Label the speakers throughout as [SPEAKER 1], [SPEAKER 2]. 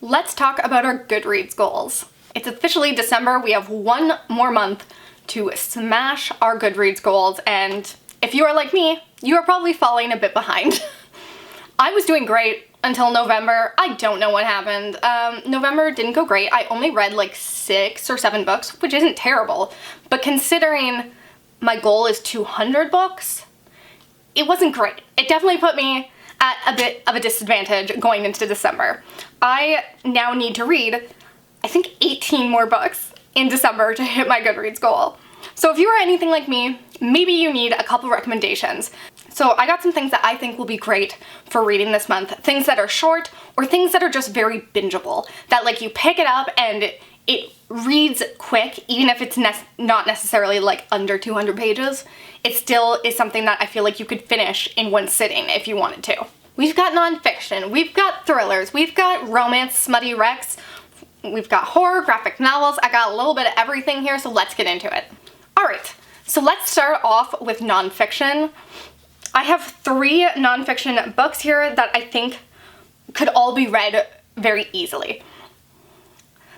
[SPEAKER 1] let's talk about our Goodreads goals. It's officially December. We have one more month to smash our Goodreads goals, and if you are like me, you are probably falling a bit behind. I was doing great until November. I don't know what happened. November didn't go great. I only read like 6 or 7 books, which isn't terrible, but considering my goal is 200 books, it wasn't great. It definitely put me at a bit of a disadvantage going into December. I now need to read, I think, 18 more books in December to hit my Goodreads goal. So if you are anything like me, maybe you need a couple recommendations. So I got some things that I think will be great for reading this month. Things that are short or things that are just very bingeable. That like you pick it up and it reads quick, even if it's not necessarily like under 200 pages. It still is something that I feel like you could finish in one sitting if you wanted to. We've got nonfiction, we've got thrillers, we've got romance, smutty recs, we've got horror, graphic novels. I got a little bit of everything here, so let's get into it. Alright, so let's start off with nonfiction. I have 3 nonfiction books here that I think could all be read very easily.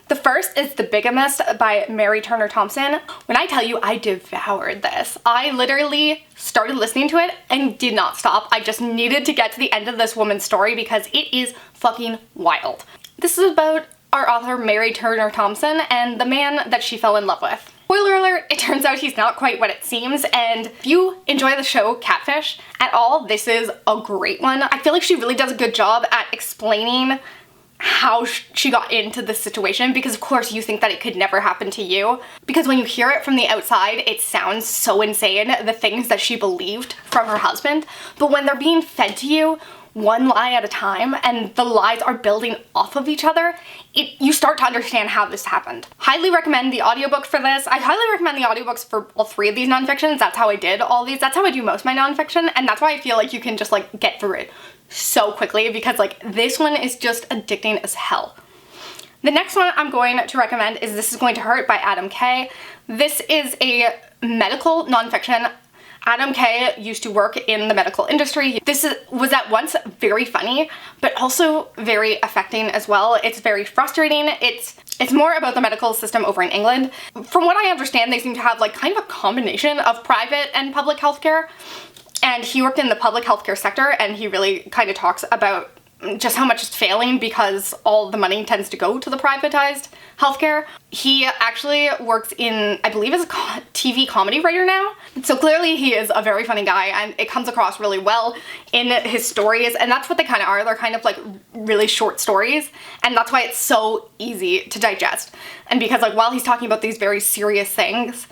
[SPEAKER 1] The first is The Bigamist by Mary Turner Thompson. When I tell you I devoured this, I literally started listening to it and did not stop. I just needed to get to the end of this woman's story because it is fucking wild. This is about our author Mary Turner Thompson and the man that she fell in love with. Spoiler alert, it turns out he's not quite what it seems, and if you enjoy the show Catfish at all, this is a great one. I feel like she really does a good job at explaining how she got into this situation, because of course you think that it could never happen to you, because when you hear it from the outside it sounds so insane, the things that she believed from her husband, but when they're being fed to you one lie at a time and the lies are building off of each other, you start to understand how this happened. Highly recommend the audiobook for this. I highly recommend the audiobooks for all 3 of these nonfictions. That's how I did all these. That's how I do most of my nonfiction, and that's why I feel like you can just like get through it so quickly, because like this one is just addicting as hell. The next one I'm going to recommend is This Is Going to Hurt by Adam Kay. This is a medical nonfiction. Adam Kay used to work in the medical industry. This was at once very funny, but also very affecting as well. It's very frustrating. It's more about the medical system over in England. From what I understand, they seem to have like kind of a combination of private and public healthcare. And he worked in the public healthcare sector, and he really kind of talks about just how much it's failing because all the money tends to go to the privatized healthcare. He actually works in, I believe, as a TV comedy writer now. So clearly he is a very funny guy, and it comes across really well in his stories, and that's what they kind of are. They're kind of like really short stories, and that's why it's so easy to digest. And because like while he's talking about these very serious things,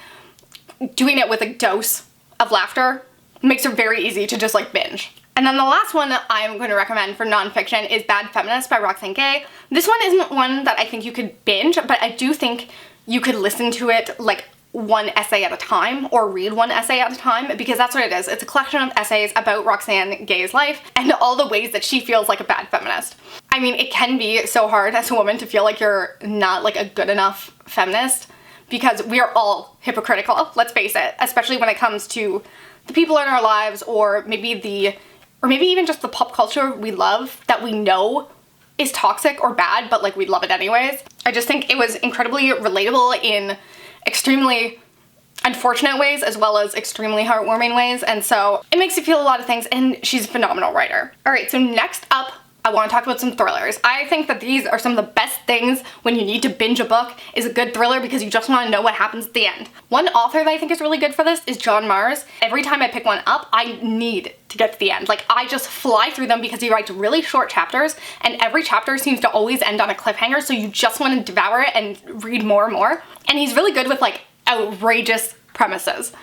[SPEAKER 1] doing it with a dose of laughter makes it very easy to just like binge. And then the last one I'm going to recommend for nonfiction is Bad Feminist by Roxanne Gay. This one isn't one that I think you could binge, but I do think you could listen to it like one essay at a time or read one essay at a time, because that's what it is. It's a collection of essays about Roxanne Gay's life and all the ways that she feels like a bad feminist. I mean, it can be so hard as a woman to feel like you're not like a good enough feminist, because we are all hypocritical, let's face it, especially when it comes to the people in our lives, or maybe even just the pop culture we love that we know is toxic or bad, but like we love it anyways. I just think it was incredibly relatable in extremely unfortunate ways as well as extremely heartwarming ways, and so it makes you feel a lot of things, and she's a phenomenal writer. Alright, so next up I want to talk about some thrillers. I think that these are some of the best things when you need to binge a book, is a good thriller, because you just want to know what happens at the end. One author that I think is really good for this is John Mars. Every time I pick one up, I need to get to the end. Like, I just fly through them because he writes really short chapters, and every chapter seems to always end on a cliffhanger, so you just want to devour it and read more and more. And he's really good with like outrageous premises.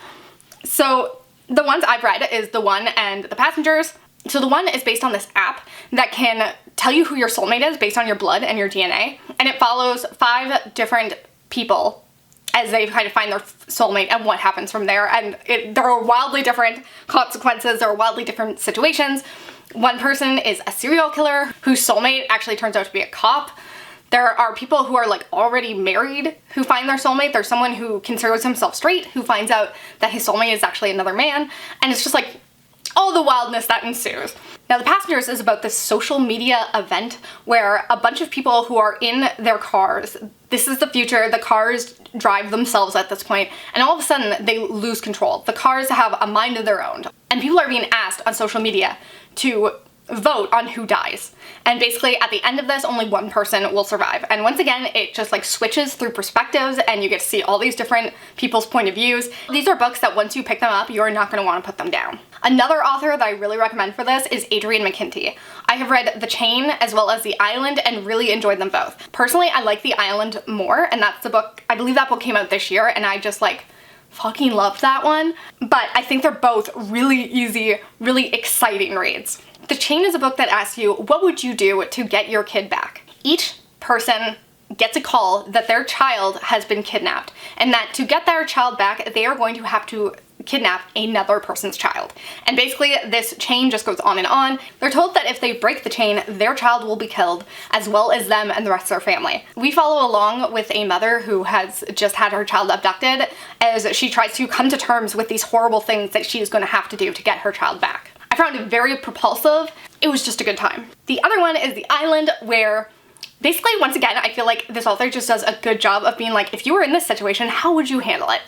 [SPEAKER 1] So the ones I've read is The One and The Passengers. So The One is based on this app that can tell you who your soulmate is based on your blood and your DNA, and it follows 5 different people as they kind of find their soulmate and what happens from there, and there are wildly different consequences, there are wildly different situations. One person is a serial killer whose soulmate actually turns out to be a cop. There are people who are like already married who find their soulmate. There's someone who considers himself straight who finds out that his soulmate is actually another man, and it's just like all the wildness that ensues. Now, The Passengers is about this social media event where a bunch of people who are in their cars, this is the future, the cars drive themselves at this point, and all of a sudden they lose control. The cars have a mind of their own, and people are being asked on social media to vote on who dies. And basically at the end of this, only one person will survive. And once again, it just like switches through perspectives and you get to see all these different people's point of views. These are books that once you pick them up, you're not going to want to put them down. Another author that I really recommend for this is Adrian Mckinty. I have read The Chain as well as The Island and really enjoyed them both. Personally, I like The Island more, and that's the book, I believe that book came out this year, and I just like fucking loved that one. But I think they're both really easy, really exciting reads. The Chain is a book that asks you, what would you do to get your kid back? Each person gets a call that their child has been kidnapped, and that to get their child back, they are going to have to kidnap another person's child. And basically this chain just goes on and on. They're told that if they break the chain, their child will be killed, as well as them and the rest of their family. We follow along with a mother who has just had her child abducted as she tries to come to terms with these horrible things that she is going to have to do to get her child back. I found it very propulsive. It was just a good time. The other one is The Island, where basically, once again, I feel like this author just does a good job of being like, if you were in this situation, how would you handle it?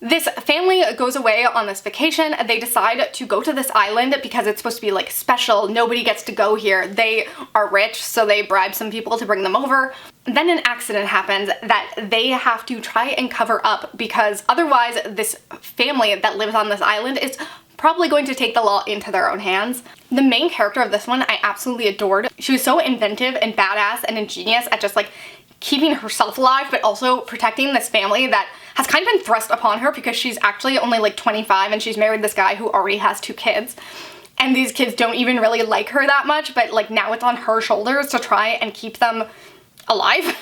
[SPEAKER 1] This family goes away on this vacation. They decide to go to this island because it's supposed to be like special. Nobody gets to go here. They are rich, so they bribe some people to bring them over. Then an accident happens that they have to try and cover up because otherwise this family that lives on this island is probably going to take the law into their own hands. The main character of this one I absolutely adored. She was so inventive and badass and ingenious at just like keeping herself alive, but also protecting this family that has kind of been thrust upon her because she's actually only like 25 and she's married this guy who already has 2 kids. And these kids don't even really like her that much, but like now it's on her shoulders to try and keep them alive.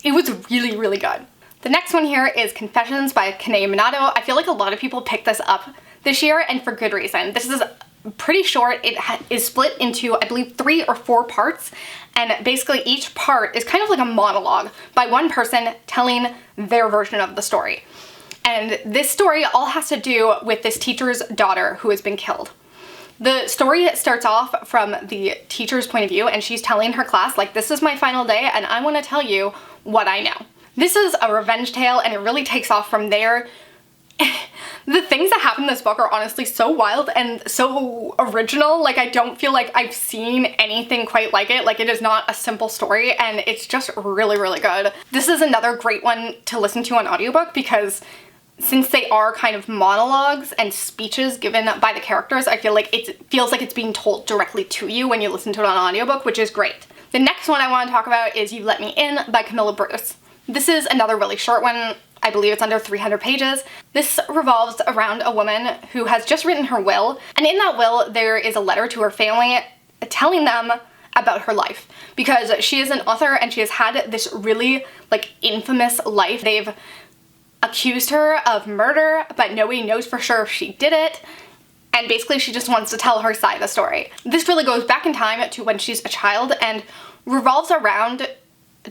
[SPEAKER 1] It was really, really good. The next one here is Confessions by Kanae Minato. I feel like a lot of people picked this up this year, and for good reason. This is pretty short. It is split into, I believe, 3 or 4 parts, and basically each part is kind of like a monologue by one person telling their version of the story. And this story all has to do with this teacher's daughter who has been killed. The story starts off from the teacher's point of view, and she's telling her class, like, this is my final day and I want to tell you what I know. This is a revenge tale, and it really takes off from there. The things that happen in this book are honestly so wild and so original. Like, I don't feel like I've seen anything quite like it. Like, it is not a simple story, and it's just really, really good. This is another great one to listen to on audiobook because since they are kind of monologues and speeches given by the characters, I feel like it feels like it's being told directly to you when you listen to it on audiobook, which is great. The next one I want to talk about is You Let Me In by Camilla Bruce. This is another really short one. I believe it's under 300 pages. This revolves around a woman who has just written her will, and in that will there is a letter to her family telling them about her life, because she is an author and she has had this really like infamous life. They've accused her of murder, but nobody knows for sure if she did it, and basically she just wants to tell her side of the story. This really goes back in time to when she's a child and revolves around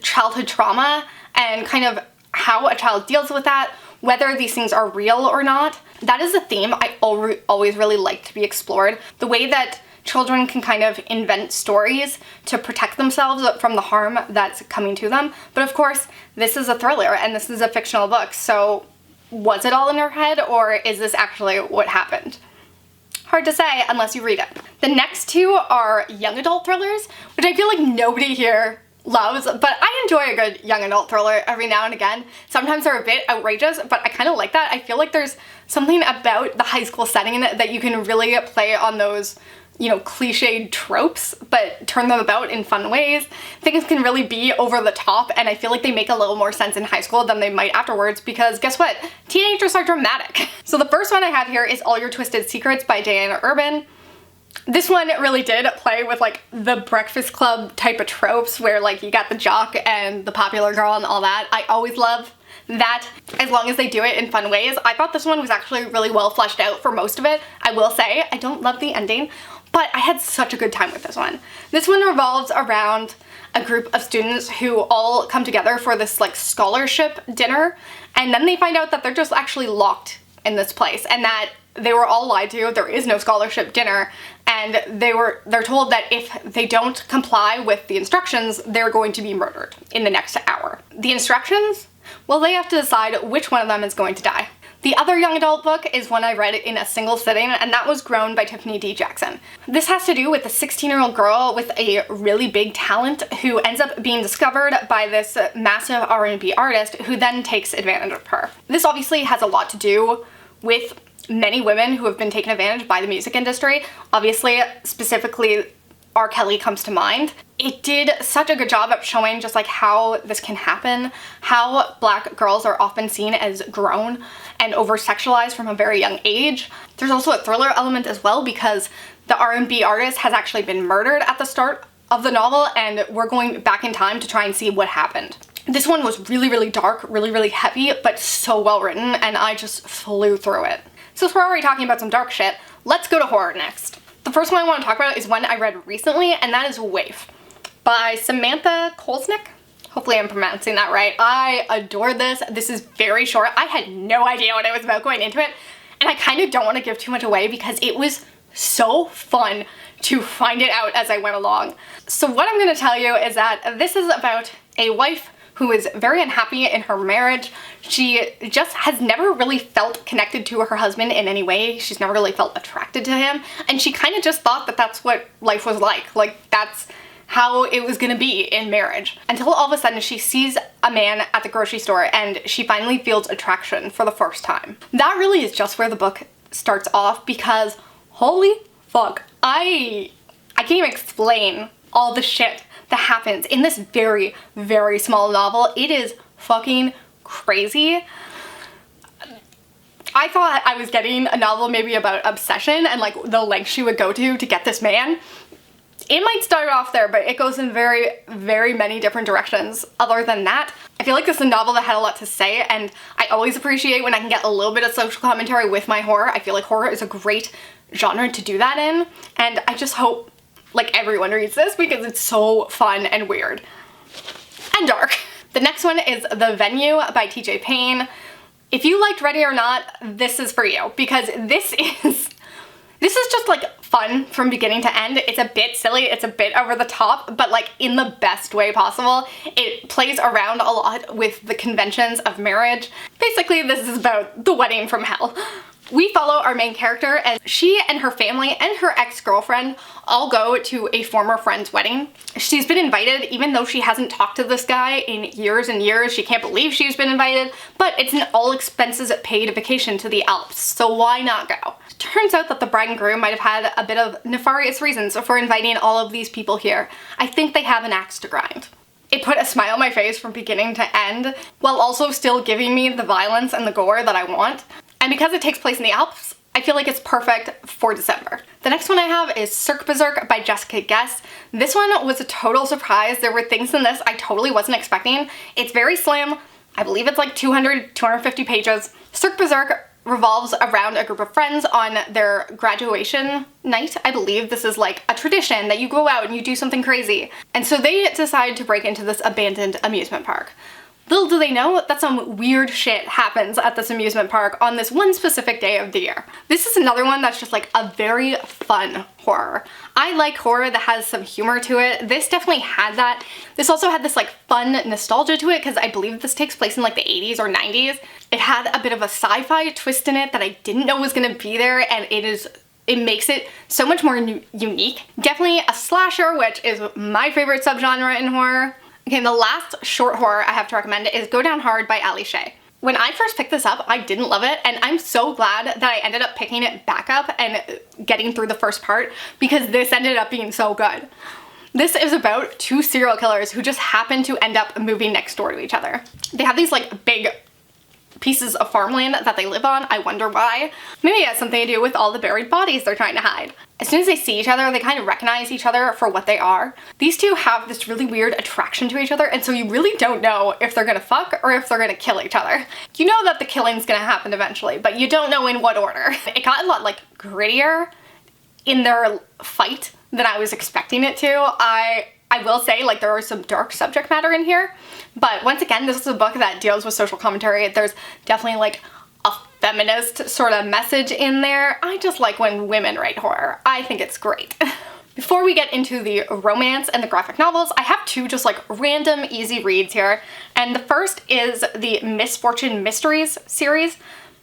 [SPEAKER 1] childhood trauma and kind of how a child deals with that, whether these things are real or not. That is a theme I always really like to be explored. The way that children can kind of invent stories to protect themselves from the harm that's coming to them. But of course, this is a thriller and this is a fictional book, so was it all in her head, or is this actually what happened? Hard to say unless you read it. The next 2 are young adult thrillers, which I feel like nobody here loves, but I enjoy a good young adult thriller every now and again. Sometimes they're a bit outrageous, but I kind of like that. I feel like there's something about the high school setting that you can really play on those, you know, cliched tropes, but turn them about in fun ways. Things can really be over the top, and I feel like they make a little more sense in high school than they might afterwards, because guess what? Teenagers are dramatic. So the first one I have here is All Your Twisted Secrets by Diana Urban. This one really did play with like the Breakfast Club type of tropes where like you got the jock and the popular girl and all that. I always love that as long as they do it in fun ways. I thought this one was actually really well fleshed out for most of it. I will say I don't love the ending, but I had such a good time with this one. This one revolves around a group of students who all come together for this like scholarship dinner, and then they find out that they're just actually locked in this place, and that they were all lied to. There is no scholarship dinner, and they're told that if they don't comply with the instructions, they're going to be murdered in the next hour. The instructions? Well, they have to decide which one of them is going to die. The other young adult book is one I read in a single sitting, and that was Grown by Tiffany D. Jackson. This has to do with a 16-year-old girl with a really big talent who ends up being discovered by this massive R&B artist who then takes advantage of her. This obviously has a lot to do with many women who have been taken advantage by the music industry. Obviously, specifically, R. Kelly comes to mind. It did such a good job of showing just like how this can happen, how Black girls are often seen as grown and over-sexualized from a very young age. There's also a thriller element as well because the R&B artist has actually been murdered at the start of the novel, and we're going back in time to try and see what happened. This one was really, really dark, really, really heavy, but so well written, and I just flew through it. Since we're already talking about some dark shit, let's go to horror next. The first one I want to talk about is one I read recently, and that is Waif by Samantha Kolesnik. Hopefully I'm pronouncing that right. I adored this. This is very short. I had no idea what I was about going into it, and I kind of don't want to give too much away because it was so fun to find it out as I went along. So what I'm going to tell you is that this is about a wife who is very unhappy in her marriage. She just has never really felt connected to her husband in any way. She's never really felt attracted to him, and she kind of just thought that that's what life was like that's how it was gonna be in marriage. Until all of a sudden she sees a man at the grocery store and she finally feels attraction for the first time. That really is just where the book starts off because holy fuck, I can't even explain all the shit that happens in this very, very small novel. It is fucking crazy. I thought I was getting a novel maybe about obsession and like the length she would go to get this man. It might start off there, but it goes in very, very many different directions. Other than that, I feel like this is a novel that had a lot to say, and I always appreciate when I can get a little bit of social commentary with my horror. I feel like horror is a great genre to do that in, and I just hope like everyone reads this because it's so fun and weird and dark. The next one is The Venue by TJ Payne. If you liked Ready or Not, this is for you because this is just like fun from beginning to end. It's a bit silly, it's a bit over the top, but like in the best way possible. It plays around a lot with the conventions of marriage. Basically, this is about the wedding from hell. We follow our main character as she and her family and her ex-girlfriend all go to a former friend's wedding. She's been invited even though she hasn't talked to this guy in years and years. She can't believe she's been invited, but it's an all expenses paid vacation to the Alps, so why not go? Turns out that the bride and groom might have had a bit of nefarious reasons for inviting all of these people here. I think they have an axe to grind. It put a smile on my face from beginning to end, while also still giving me the violence and the gore that I want. And because it takes place in the Alps, I feel like it's perfect for December. The next one I have is Cirque Berzerk by Jessica Guest. This one was a total surprise. There were things in this I totally wasn't expecting. It's very slim. I believe it's like 250 pages. Cirque Berzerk revolves around a group of friends on their graduation night. I believe this is like a tradition that you go out and you do something crazy. And so they decide to break into this abandoned amusement park. Little do they know that some weird shit happens at this amusement park on this one specific day of the year. This is another one that's just like a very fun horror. I like horror that has some humor to it. This definitely had that. This also had this like fun nostalgia to it because I believe this takes place in like the 80s or 90s. It had a bit of a sci-fi twist in it that I didn't know was gonna be there, and it makes it so much more unique. Definitely a slasher, which is my favorite subgenre in horror. Okay, and the last short horror I have to recommend is Go Down Hard by Ali Shea. When I first picked this up, I didn't love it, and I'm so glad that I ended up picking it back up and getting through the first part because this ended up being so good. This is about two serial killers who just happen to end up moving next door to each other. They have these like big pieces of farmland that they live on. I wonder why. Maybe it has something to do with all the buried bodies they're trying to hide. As soon as they see each other, they kind of recognize each other for what they are. These two have this really weird attraction to each other, and so you really don't know if they're gonna fuck or if they're gonna kill each other. You know that the killing's gonna happen eventually, but you don't know in what order. It got a lot like grittier in their fight than I was expecting it to. I will say, like, there is some dark subject matter in here, but once again, this is a book that deals with social commentary. There's definitely like a feminist sort of message in there. I just like when women write horror. I think it's great. Before we get into the romance and the graphic novels, I have two just like random easy reads here. And the first is the Misfortune Mysteries series,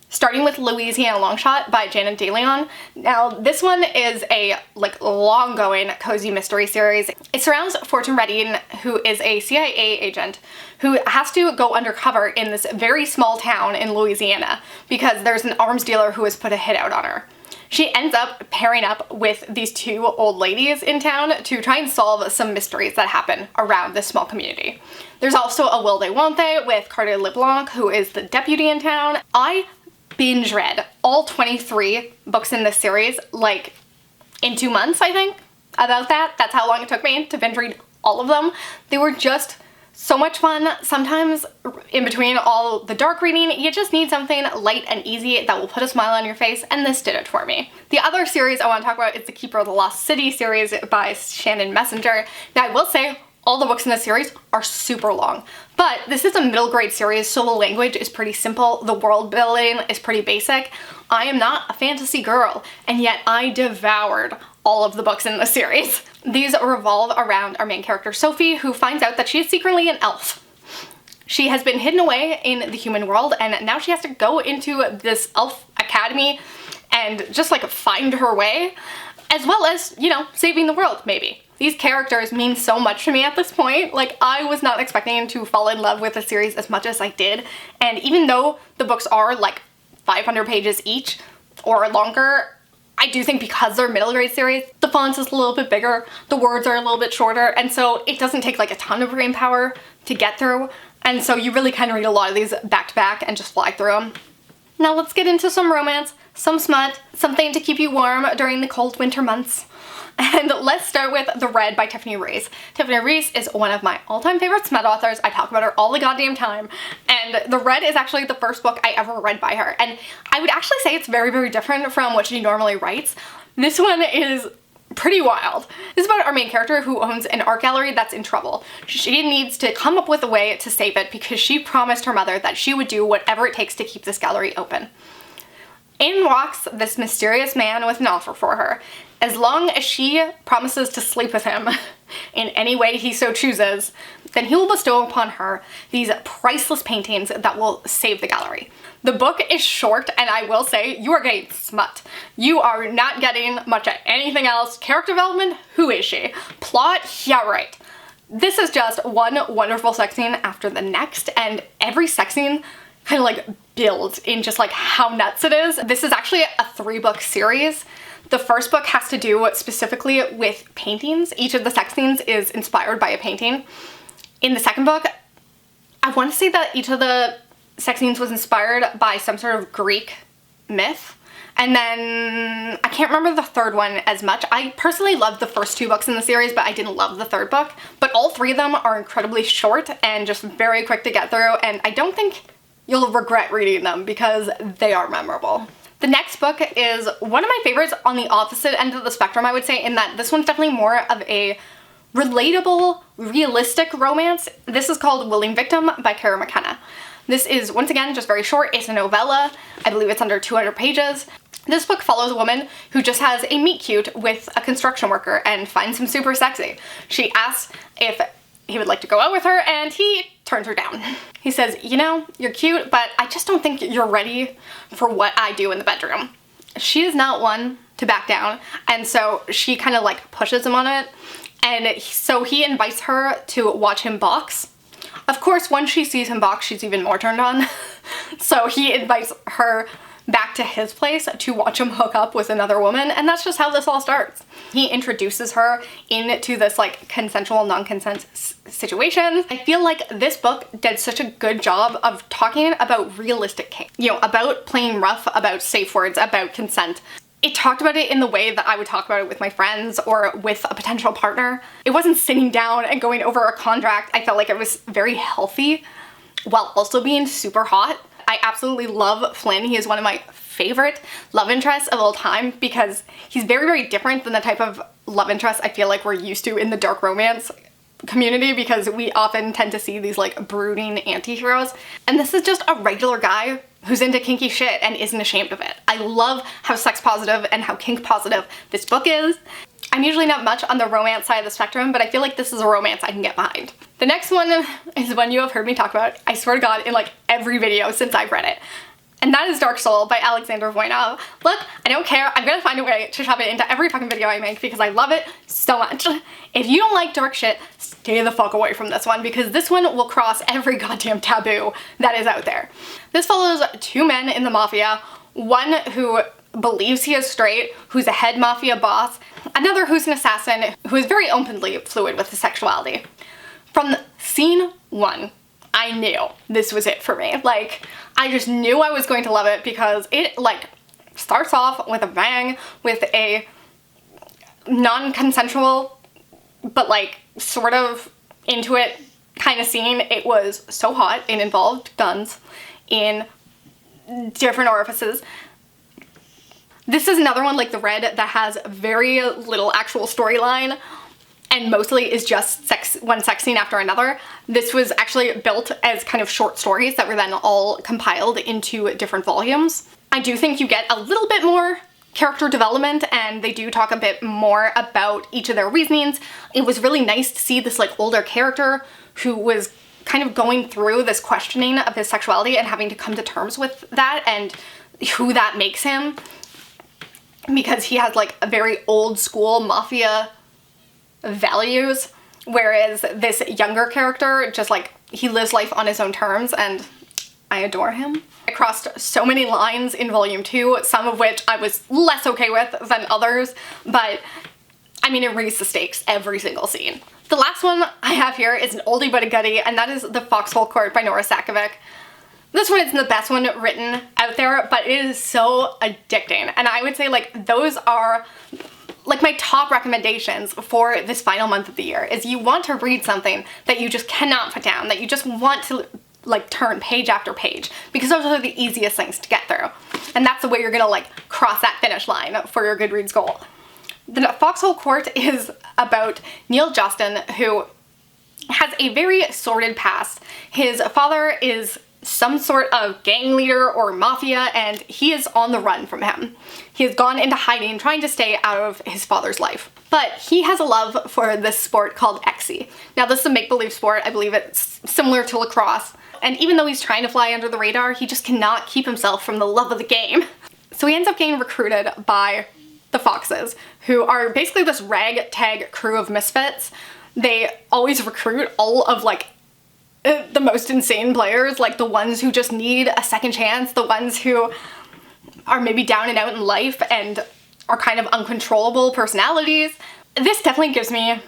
[SPEAKER 1] starting with Louisiana Longshot by Jana and Deleon. Now, this one is a like long-going cozy mystery series. It surrounds Fortune Redding, who is a CIA agent who has to go undercover in this very small town in Louisiana because there's an arms dealer who has put a hit out on her. She ends up pairing up with these two old ladies in town to try and solve some mysteries that happen around this small community. There's also a Will They Won't They with Carter LeBlanc, who is the deputy in town. I binge read all 23 books in this series like in 2 months, I think. About that. That's how long it took me to binge read all of them. They were just so much fun. Sometimes in between all the dark reading, you just need something light and easy that will put a smile on your face, and this did it for me. The other series I want to talk about is the Keeper of the Lost City series by Shannon Messenger. Now, I will say all the books in this series are super long, but this is a middle grade series, so the language is pretty simple, the world building is pretty basic. I am not a fantasy girl, and yet I devoured all of the books in the series. These revolve around our main character Sophie, who finds out that she is secretly an elf. She has been hidden away in the human world, and now she has to go into this elf academy and just like find her way, as well as, you know, saving the world, maybe. These characters mean so much to me at this point. Like, I was not expecting to fall in love with the series as much as I did, and even though the books are like 500 pages each or longer, I do think because they're middle grade series, the font is a little bit bigger, the words are a little bit shorter, and so it doesn't take like a ton of brain power to get through, and so you really kind of read a lot of these back to back and just fly through them. Now let's get into some romance, some smut, something to keep you warm during the cold winter months. And let's start with The Red by Tiffany Reisz. Tiffany Reisz is one of my all-time favorite smut authors. I talk about her all the goddamn time. And The Red is actually the first book I ever read by her. And I would actually say it's very, very different from what she normally writes. This one is pretty wild. This is about our main character who owns an art gallery that's in trouble. She needs to come up with a way to save it because she promised her mother that she would do whatever it takes to keep this gallery open. In walks this mysterious man with an offer for her. As long as she promises to sleep with him in any way he so chooses, then he will bestow upon her these priceless paintings that will save the gallery. The book is short, and I will say you are getting smut. You are not getting much of anything else. Character development, who is she? Plot, yeah right. This is just one wonderful sex scene after the next, and every sex scene kind of like builds in just like how nuts it is. This is actually a 3-book series. The first book has to do specifically with paintings. Each of the sex scenes is inspired by a painting. In the second book, I want to say that each of the sex scenes was inspired by some sort of Greek myth. And then I can't remember the third one as much. I personally loved the first 2 books in the series, but I didn't love the third book. But all 3 of them are incredibly short and just very quick to get through, and I don't think you'll regret reading them because they are memorable. The next book is one of my favorites on the opposite end of the spectrum, I would say, in that this one's definitely more of a relatable, realistic romance. This is called Willing Victim by Cara Mckenna. This is, once again, just very short. It's a novella. I believe it's under 200 pages. This book follows a woman who just has a meet cute with a construction worker and finds him super sexy. She asks if he would like to go out with her, and he turns her down. He says, you know, you're cute, but I just don't think you're ready for what I do in the bedroom. She is not one to back down, and so she kind of like pushes him on it, and so he invites her to watch him box. Of course, once she sees him box, she's even more turned on. So he invites her back to his place to watch him hook up with another woman, and that's just how this all starts. He introduces her into this like consensual non-consent situation. I feel like this book did such a good job of talking about realistic kink, you know, about playing rough, about safe words, about consent. It talked about it in the way that I would talk about it with my friends or with a potential partner. It wasn't sitting down and going over a contract. I felt like it was very healthy while also being super hot. I absolutely love Flynn. He is one of my favorite love interests of all time because he's very, very different than the type of love interest I feel like we're used to in the dark romance community, because we often tend to see these like brooding anti-heroes. And this is just a regular guy who's into kinky shit and isn't ashamed of it. I love how sex positive and how kink positive this book is. I'm usually not much on the romance side of the spectrum, but I feel like this is a romance I can get behind. The next one is one you have heard me talk about, I swear to God, in like every video since I've read it. And that is Dark Soul by Aleksandr Voinov. Look, I don't care. I'm gonna find a way to shove it into every fucking video I make because I love it so much. If you don't like dark shit, stay the fuck away from this one because this one will cross every goddamn taboo that is out there. This follows two men in the mafia, one who believes he is straight, who's a head mafia boss, another who's an assassin who is very openly fluid with his sexuality. From scene one, I knew this was it for me. Like, I just knew I was going to love it because it, like, starts off with a bang, with a non-consensual, but, like, sort of into it kind of scene. It was so hot. It involved guns in different orifices. This is another one like The Red that has very little actual storyline and mostly is just one sex scene after another. This was actually built as kind of short stories that were then all compiled into different volumes. I do think you get a little bit more character development and they do talk a bit more about each of their reasonings. It was really nice to see this like older character who was kind of going through this questioning of his sexuality and having to come to terms with that and who that makes him, because he has like a very old school mafia values, whereas this younger character just like, he lives life on his own terms and I adore him. I crossed so many lines in volume 2, some of which I was less okay with than others, but I mean, it raised the stakes every single scene. The last one I have here is an oldie but a goodie, and that is The Foxhole Court by Nora Sakavic. This one isn't the best one written out there, but it is so addicting. And I would say like those are like my top recommendations for this final month of the year, is you want to read something that you just cannot put down, that you just want to like turn page after page, because those are the easiest things to get through. And that's the way you're gonna like cross that finish line for your Goodreads goal. The Foxhole Court is about Neil Justin, who has a very sordid past. His father is some sort of gang leader or mafia, and he is on the run from him. He has gone into hiding, trying to stay out of his father's life. But he has a love for this sport called Xe. Now this is a make-believe sport. I believe it's similar to lacrosse. And even though he's trying to fly under the radar, he just cannot keep himself from the love of the game. So he ends up getting recruited by the Foxes, who are basically this ragtag crew of misfits. They always recruit all of like the most insane players, like the ones who just need a second chance, the ones who are maybe down and out in life and are kind of uncontrollable personalities. This definitely gives me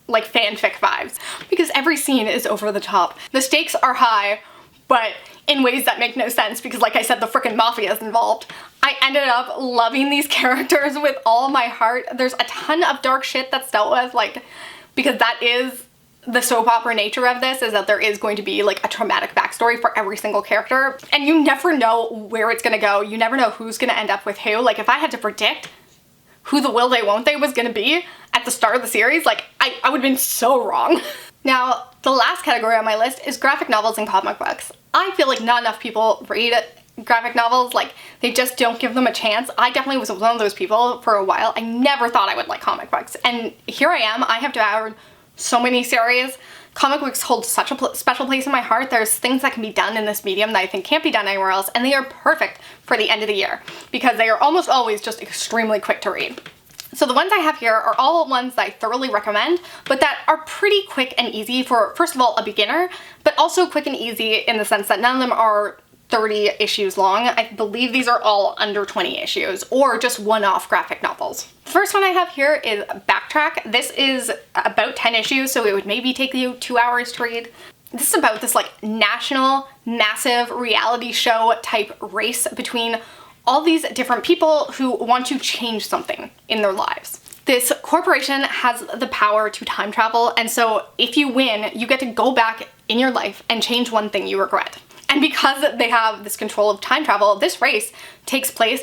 [SPEAKER 1] like fanfic vibes because every scene is over the top. The stakes are high, but in ways that make no sense because, like I said, the frickin' mafia is involved. I ended up loving these characters with all my heart. There's a ton of dark shit that's dealt with, like, because that is the soap opera nature of this, is that there is going to be like a traumatic backstory for every single character, and you never know where it's gonna go. You never know who's gonna end up with who. Like, if I had to predict who the will they won't they was gonna be at the start of the series, like I would have been so wrong. Now, the last category on my list is graphic novels and comic books. I feel like not enough people read graphic novels, like they just don't give them a chance. I definitely was one of those people for a while. I never thought I would like comic books, and here I am. I have devoured so many series. Comic books hold such a special place in my heart. There's things that can be done in this medium that I think can't be done anywhere else, and they are perfect for the end of the year because they are almost always just extremely quick to read. So the ones I have here are all ones that I thoroughly recommend, but that are pretty quick and easy for, first of all, a beginner, but also quick and easy in the sense that none of them are 30 issues long. I believe these are all under 20 issues or just one-off graphic novels. The first one I have here is Backtrack. This is about 10 issues, so it would maybe take you 2 hours to read. This is about this like national, massive reality show type race between all these different people who want to change something in their lives. This corporation has the power to time travel, and so if you win, you get to go back in your life and change one thing you regret. And because they have this control of time travel, this race takes place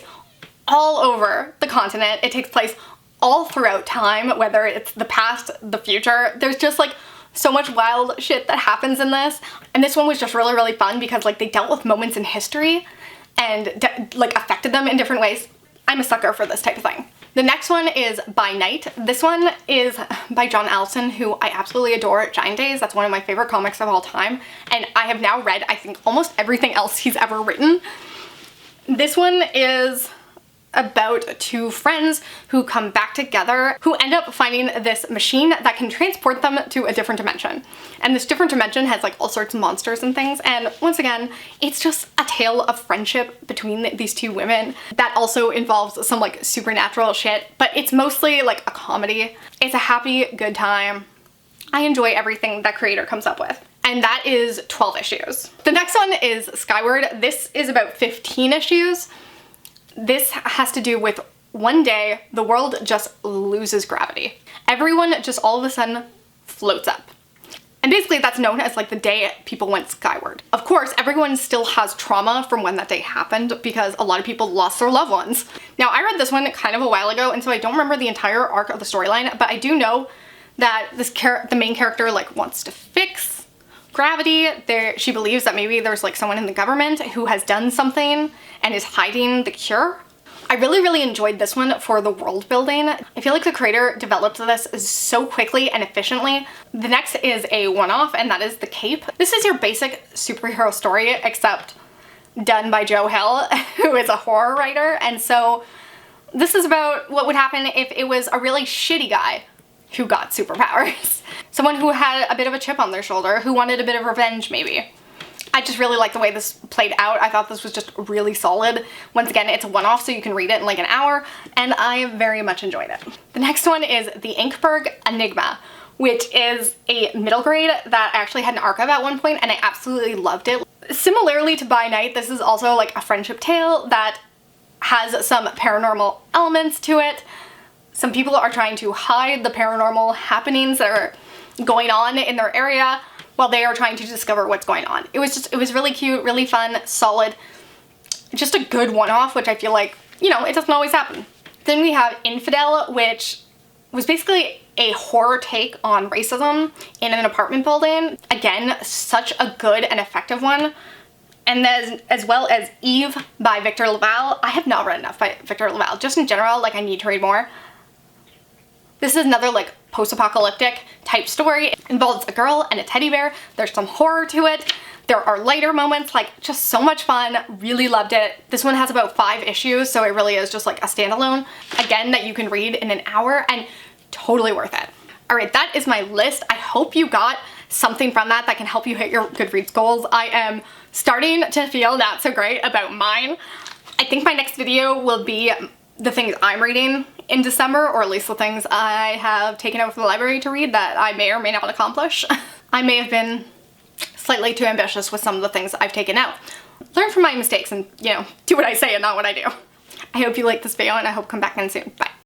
[SPEAKER 1] all over the continent. It takes place all throughout time, whether it's the past, the future. There's just like so much wild shit that happens in this. And this one was just really, really fun because like they dealt with moments in history and like affected them in different ways. I'm a sucker for this type of thing. The next one is By Night. This one is by John Allison, who I absolutely adore. Giant Days, that's one of my favorite comics of all time. And I have now read, I think, almost everything else he's ever written. This one is about two friends who come back together, who end up finding this machine that can transport them to a different dimension. And this different dimension has like all sorts of monsters and things. And once again, it's just a tale of friendship between these two women that also involves some like supernatural shit, but it's mostly like a comedy. It's a happy, good time. I enjoy everything that creator comes up with. And that is 12 issues. The next one is Skyward. This is about 15 issues. This has to do with one day the world just loses gravity. Everyone just all of a sudden floats up. And basically that's known as like the day people went skyward. Of course, everyone still has trauma from when that day happened because a lot of people lost their loved ones. Now I read this one kind of a while ago and so I don't remember the entire arc of the storyline, but I do know that the main character like wants to fix gravity. She believes that maybe there's like someone in the government who has done something and is hiding the cure. I really, really enjoyed this one for the world building. I feel like the creator developed this so quickly and efficiently. The next is a one-off, and that is The Cape. This is your basic superhero story, except done by Joe Hill, who is a horror writer. And so this is about what would happen if it was a really shitty guy who got superpowers. Someone who had a bit of a chip on their shoulder, who wanted a bit of revenge maybe. I just really like the way this played out. I thought this was just really solid. Once again, it's a one-off so you can read it in like an hour, and I very much enjoyed it. The next one is The Inkberg Enigma, which is a middle grade that I actually had an arc of at one point and I absolutely loved it. Similarly to By Night, this is also like a friendship tale that has some paranormal elements to it. Some people are trying to hide the paranormal happenings that are going on in their area while they are trying to discover what's going on. It was really cute, really fun, solid, just a good one-off, which I feel like, you know, it doesn't always happen. Then we have Infidel, which was basically a horror take on racism in an apartment building. Again, such a good and effective one. And then as well as Eve by Victor Laval. I have not read enough by Victor Laval. Just in general, like I need to read more. This is another like post-apocalyptic type story. It involves a girl and a teddy bear. There's some horror to it. There are lighter moments, like just so much fun. Really loved it. This one has about 5 issues, so it really is just like a standalone. Again, that you can read in an hour and totally worth it. All right, that is my list. I hope you got something from that can help you hit your Goodreads goals. I am starting to feel not so great about mine. I think my next video will be the things I'm reading in December, or at least the things I have taken out from the library to read that I may or may not accomplish. I may have been slightly too ambitious with some of the things I've taken out. Learn from my mistakes and, you know, do what I say and not what I do. I hope you liked this video and I hope to come back in soon. Bye.